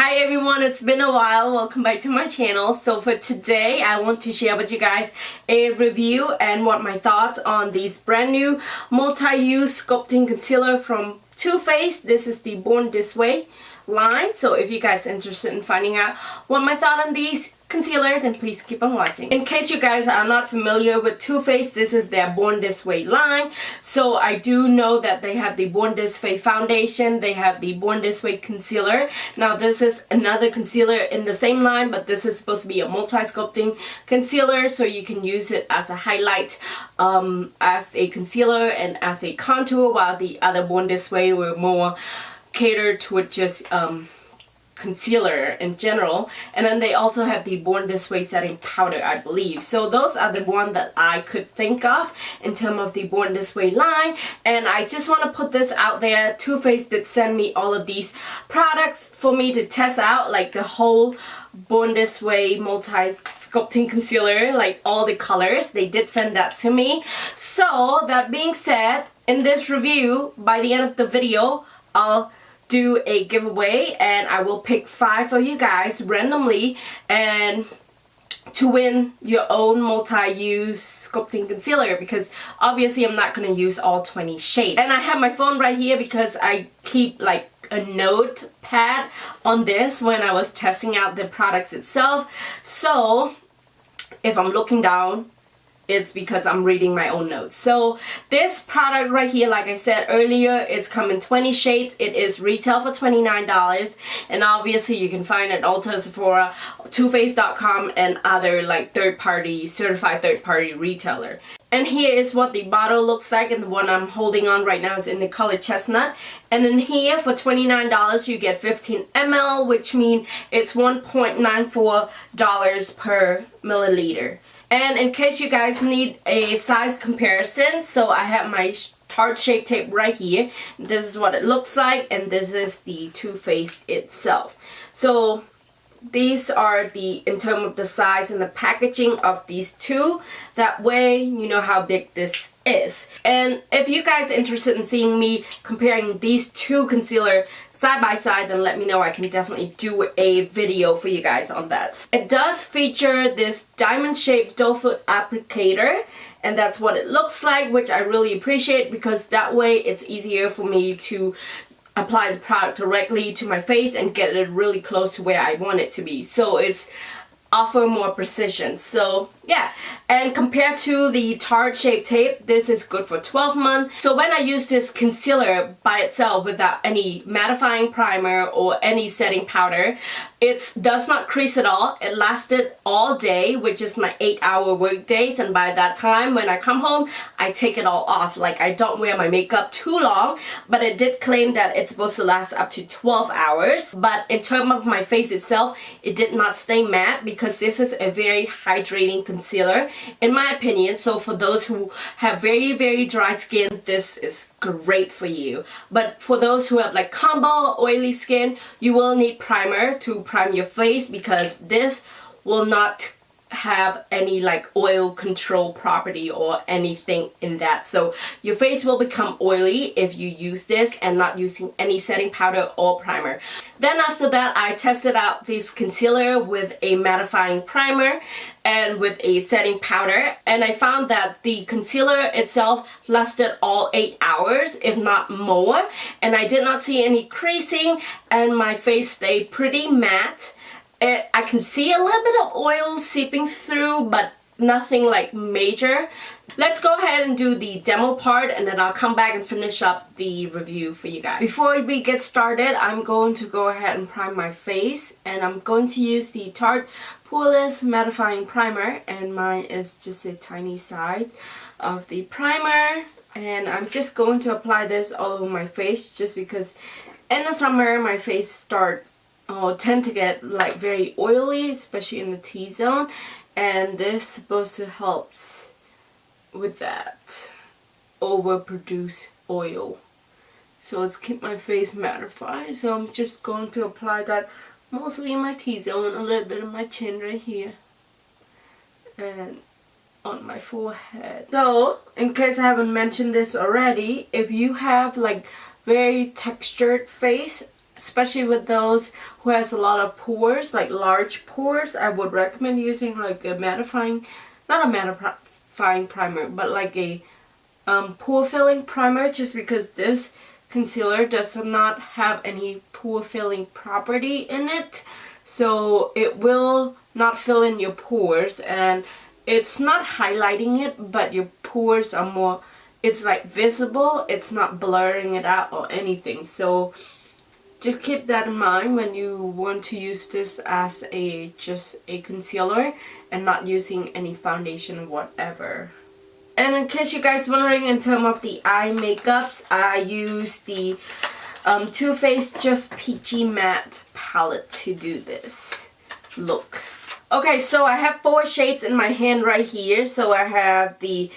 Hi everyone, it's been a while. Welcome back to my channel. So for today, I want to share with you guys a review and what my thoughts on these brand new multi-use sculpting concealer from Too Faced. This is the Born This Way line. So if you guys are interested in finding out what my thought on these concealer, then please keep on watching. In case you guys are not familiar with Too Faced, this is their Born This Way line. So I do know that they have the Born This Way foundation, they have the Born This Way concealer. Now this is another concealer in the same line, but this is supposed to be a multi-sculpting concealer, so you can use it as a highlight, as a concealer, and as a contour, while the other Born This Way were more catered toward just concealer in general. And then they also have the Born This Way setting powder, I believe. So those are the one that I could think of in terms of the Born This Way line. And I just want to put this out there. Too Faced did send me all of these products for me to test out, like the whole Born This Way multi-sculpting concealer, like all the colors. They did send that to me. So that being said, in this review, by the end of the video, I'll do a giveaway and I will pick 5 for you guys randomly and to win your own multi-use sculpting concealer, because obviously I'm not going to use all 20 shades. And I have my phone right here because I keep like a notepad on this when I was testing out the products itself. So if I'm looking down, it's because I'm reading my own notes. So this product right here, like I said earlier, it's come in 20 shades. It is retail for $29, and obviously you can find it at Ulta, Sephora, toofaced.com, and other like certified third-party retailer. And here is what the bottle looks like, and the one I'm holding on right now is in the color chestnut. And in here for $29 you get 15 ml, which means it's $1.94 per milliliter. And in case you guys need a size comparison, so I have my Tarte Shape Tape right here. This is what it looks like, and this is the Too Faced itself. So these are in terms of the size and the packaging of these two. That way you know how big this is. And if you guys are interested in seeing me comparing these two concealer side by side, then let me know. I can definitely do a video for you guys on that. It does feature this diamond shaped doe foot applicator, and that's what it looks like, which I really appreciate, because that way it's easier for me to apply the product directly to my face and get it really close to where I want it to be. So it's offer more precision. So yeah, and compared to the Tarte Shape Tape, this is good for 12 months. So when I use this concealer by itself without any mattifying primer or any setting powder, it does not crease at all. It lasted all day, which is my 8-hour work days, and by that time when I come home, I take it all off. Like, I don't wear my makeup too long, but it did claim that it's supposed to last up to 12 hours. But in terms of my face itself, it did not stay matte, because this is a very hydrating concealer in my opinion. So for those who have very dry skin, this is great for you. But for those who have like combo oily skin, you will need primer to prime your face, because this will not have any like oil control property or anything in that. So your face will become oily if you use this and not using any setting powder or primer. Then after that, I tested out this concealer with a mattifying primer and with a setting powder, and I found that the concealer itself lasted all 8 hours, if not more, and I did not see any creasing, and my face stayed pretty matte. I can see a little bit of oil seeping through, but nothing like major. Let's go ahead and do the demo part, and then I'll come back and finish up the review for you guys. Before we get started, I'm going to go ahead and prime my face, and I'm going to use the Tarte Poreless Mattifying Primer, and mine is just a tiny size of the primer. And I'm just going to apply this all over my face, just because in the summer my face tend to get like very oily, especially in the T-zone, and this is supposed to help with that overproduce oil. So let's keep my face mattified. So I'm just going to apply that mostly in my T-zone, a little bit of my chin right here, and on my forehead. So in case I haven't mentioned this already, if you have like very textured face, especially with those who has a lot of pores, like large pores, I would recommend using like a mattifying, not a mattifying primer, but like a pore filling primer, just because this concealer does not have any pore filling property in it, so it will not fill in your pores, and it's not highlighting it, but your pores are more, it's like visible, it's not blurring it out or anything. So just keep that in mind when you want to use this as just a concealer and not using any foundation or whatever. And in case you guys wondering, in terms of the eye makeups, I use the Too Faced Just Peachy Matte palette to do this look. Okay, so I have 4 shades in my hand right here. So I have the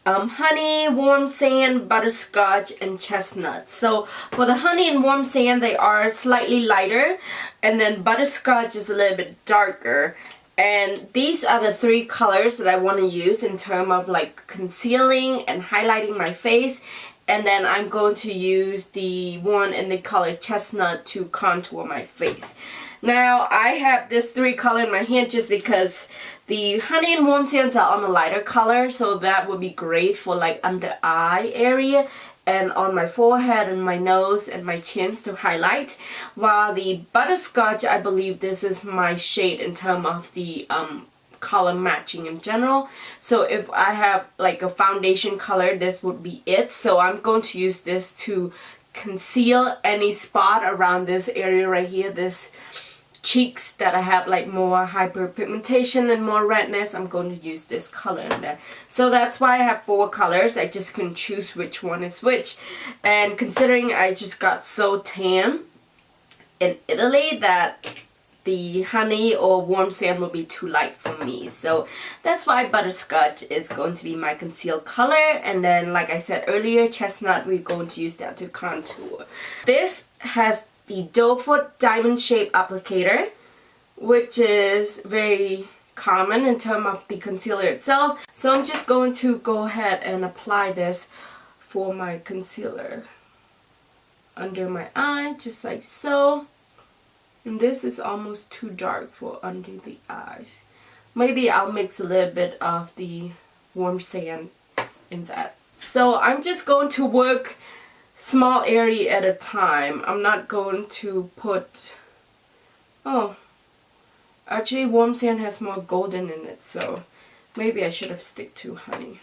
honey, warm sand, butterscotch, and chestnut. So for the honey and warm sand, they are slightly lighter, and then butterscotch is a little bit darker. And these are the 3 colors that I want to use in terms of like concealing and highlighting my face. And then I'm going to use the one in the color chestnut to contour my face. Now I have this 3 color in my hand just because the honey and warm sands are on a lighter color, so that would be great for like under eye area and on my forehead and my nose and my chins to highlight. While the butterscotch, I believe this is my shade in terms of the color matching in general. So if I have like a foundation color, this would be it. So I'm going to use this to conceal any spot around this area right here, this cheeks that I have like more hyperpigmentation and more redness. I'm going to use this color in there. So that's why I have 4 colors. I just couldn't choose which one is which. And considering I just got so tan in Italy that the honey or warm sand will be too light for me. So that's why butterscotch is going to be my concealed color. And then like I said earlier, chestnut, we're going to use that to contour. This has the doe foot diamond shape applicator, which is very common in terms of the concealer itself. So I'm just going to go ahead and apply this for my concealer under my eye, just like so. And this is almost too dark for under the eyes. Maybe I'll mix a little bit of the warm sand in that. So I'm just going to work small area at a time. I'm not going to put, oh, actually warm sand has more golden in it, so maybe I should have stick to honey.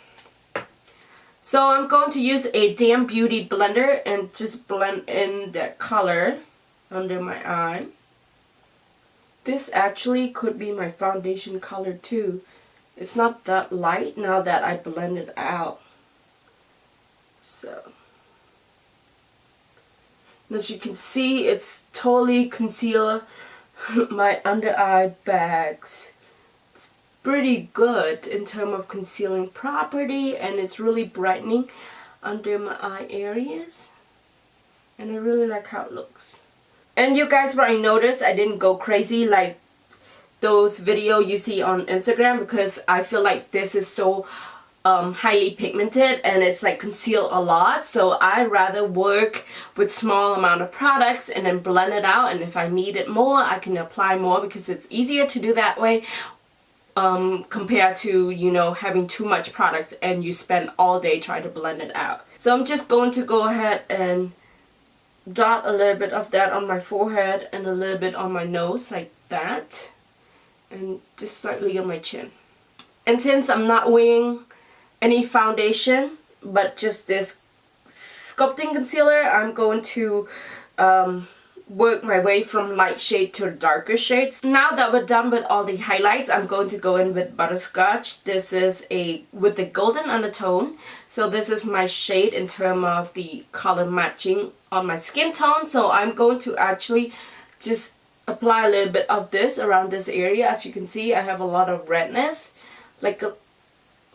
So I'm going to use a damn beauty blender and just blend in that color under my eye. This actually could be my foundation color too. It's not that light now that I blend it out. So as you can see, it's totally conceal my under eye bags. It's pretty good in terms of concealing property, and it's really brightening under my eye areas. And I really like how it looks. And you guys probably noticed I didn't go crazy like those videos you see on Instagram, because I feel like this is so highly pigmented and it's like conceal a lot. So I rather work with small amount of products and then blend it out, and if I need it more I can apply more, because it's easier to do that way compared to, you know, having too much products and you spend all day trying to blend it out. So I'm just going to go ahead and dot a little bit of that on my forehead and a little bit on my nose like that, and just slightly on my chin. And since I'm not wearing any foundation but just this sculpting concealer, I'm going to work my way from light shade to darker shades. Now that we're done with all the highlights, I'm going to go in with butterscotch. This is with the golden undertone. So this is my shade in terms of the color matching on my skin tone. So I'm going to actually just apply a little bit of this around this area. As you can see, I have a lot of redness, like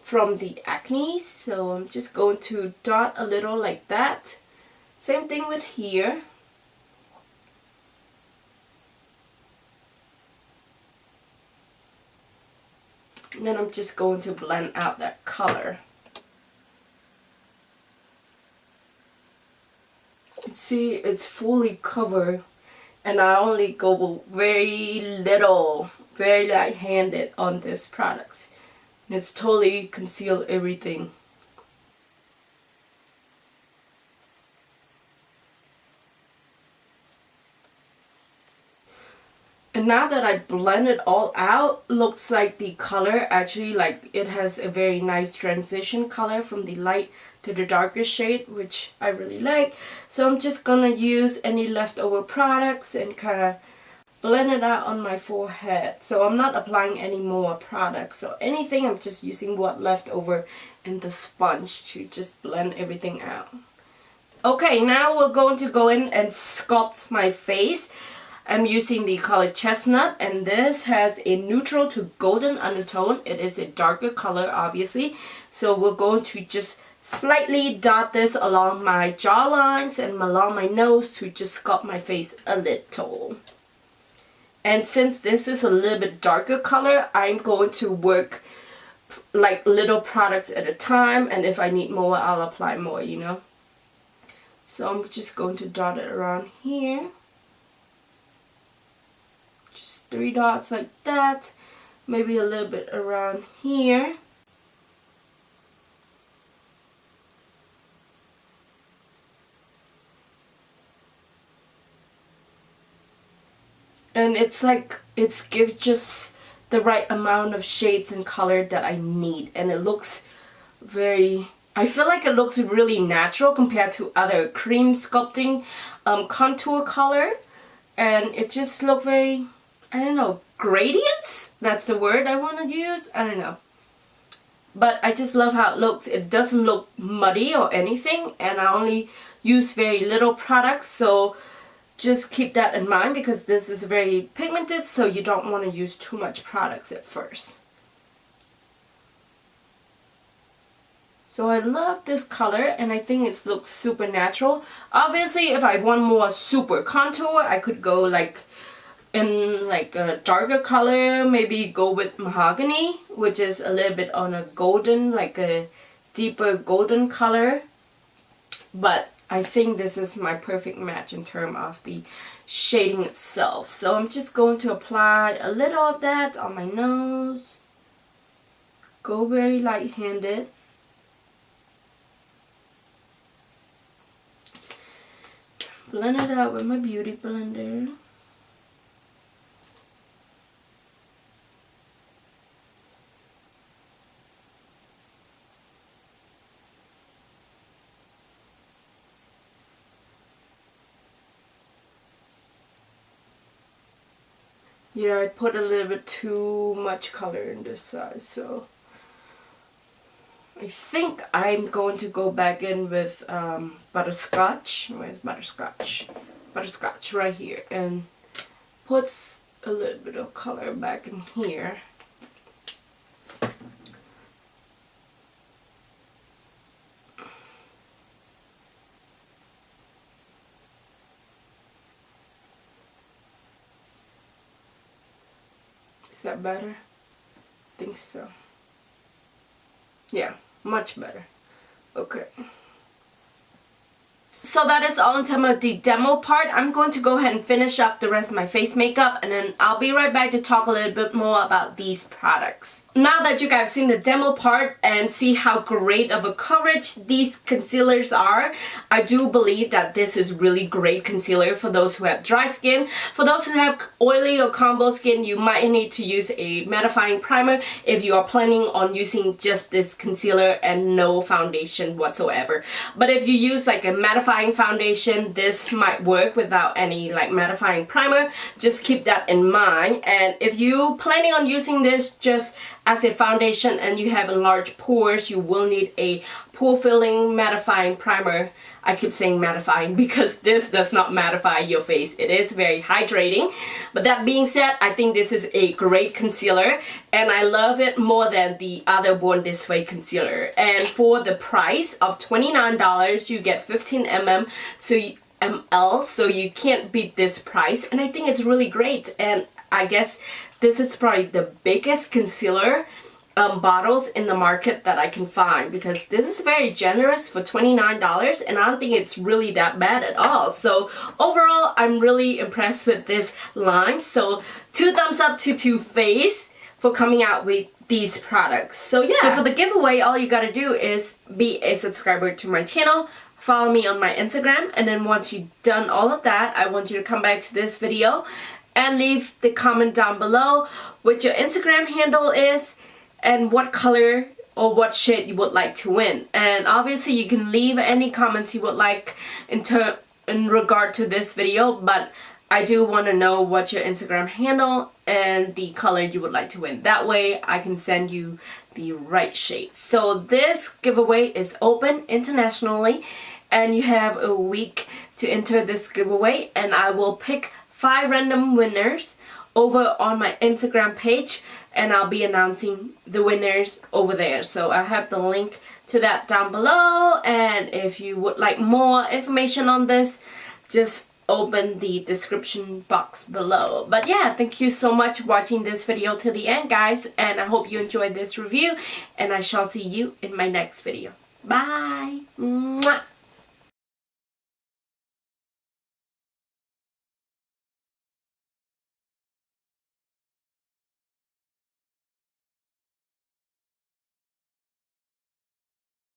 from the acne. So I'm just going to dot a little like that. Same thing with here. And then I'm just going to blend out that color. See, it's fully covered And I only go very little, very light-handed on this product. And it's totally conceal everything. And now that I blend it all out, looks like the color actually, like, it has a very nice transition color from the light to the darker shade, which I really like. So I'm just gonna use any leftover products and kind of blend it out on my forehead. So I'm not applying any more products or anything. I'm just using what left over in the sponge to just blend everything out. Okay, now we're going to go in and sculpt my face. I'm using the color Chestnut, and this has a neutral to golden undertone. It is a darker color, obviously. So we're going to just slightly dot this along my jawlines and along my nose to just sculpt my face a little. And since this is a little bit darker color, I'm going to work like little products at a time, and if I need more, I'll apply more, you know. So I'm just going to dot it around here. 3 dots like that, maybe a little bit around here. And it's like, it's gives just the right amount of shades and color that I need, and it looks very, I feel like it looks really natural compared to other cream sculpting contour color, and it just looks very, I don't know, gradients? That's the word I want to use. I don't know. But I just love how it looks. It doesn't look muddy or anything, and I only use very little products, so just keep that in mind because this is very pigmented, so you don't want to use too much products at first. So I love this color, and I think it looks super natural. Obviously, if I want more super contour, I could go like in like a darker color, maybe go with mahogany, which is a little bit on a golden, like a deeper golden color. But I think this is my perfect match in terms of the shading itself. So I'm just going to apply a little of that on my nose. Go very light-handed. Blend it out with my beauty blender. Yeah, I put a little bit too much color in this side, so I think I'm going to go back in with butterscotch. Where's butterscotch? Butterscotch right here, and put a little bit of color back in here. Is that better? I think so. Yeah, much better. Okay. So that is all in terms of the demo part. I'm going to go ahead and finish up the rest of my face makeup, and then I'll be right back to talk a little bit more about these products. Now that you guys have seen the demo part and see how great of a coverage these concealers are, I do believe that this is really great concealer for those who have dry skin. For those who have oily or combo skin, you might need to use a mattifying primer if you are planning on using just this concealer and no foundation whatsoever. But if you use like a mattifying foundation, this might work without any like mattifying primer. Just keep that in mind. And if you planning on using this just as a foundation and you have large pores, you will need a pore filling mattifying primer. I keep saying mattifying because this does not mattify your face. It is very hydrating. But that being said, I think this is a great concealer, and I love it more than the other Born This Way concealer. And for the price of $29, you get 15 ml, so you can't beat this price, and I think it's really great. And I guess this is probably the biggest concealer bottles in the market that I can find, because this is very generous for $29 and I don't think it's really that bad at all. So overall, I'm really impressed with this line. So 2 thumbs up to Too Faced for coming out with these products. So yeah, so for the giveaway, all you gotta do is be a subscriber to my channel, follow me on my Instagram, and then once you've done all of that, I want you to come back to this video and leave the comment down below what your Instagram handle is and what color or what shade you would like to win. And obviously you can leave any comments you would like in regard to this video, but I do want to know what your Instagram handle and the color you would like to win. That way I can send you the right shade. So this giveaway is open internationally and you have a week to enter this giveaway, and I will pick 5 random winners over on my Instagram page, and I'll be announcing the winners over there. So I have the link to that down below, and if you would like more information on this, just open the description box below. But yeah, thank you so much for watching this video to the end, guys, and I hope you enjoyed this review, and I shall see you in my next video. Bye! Mwah.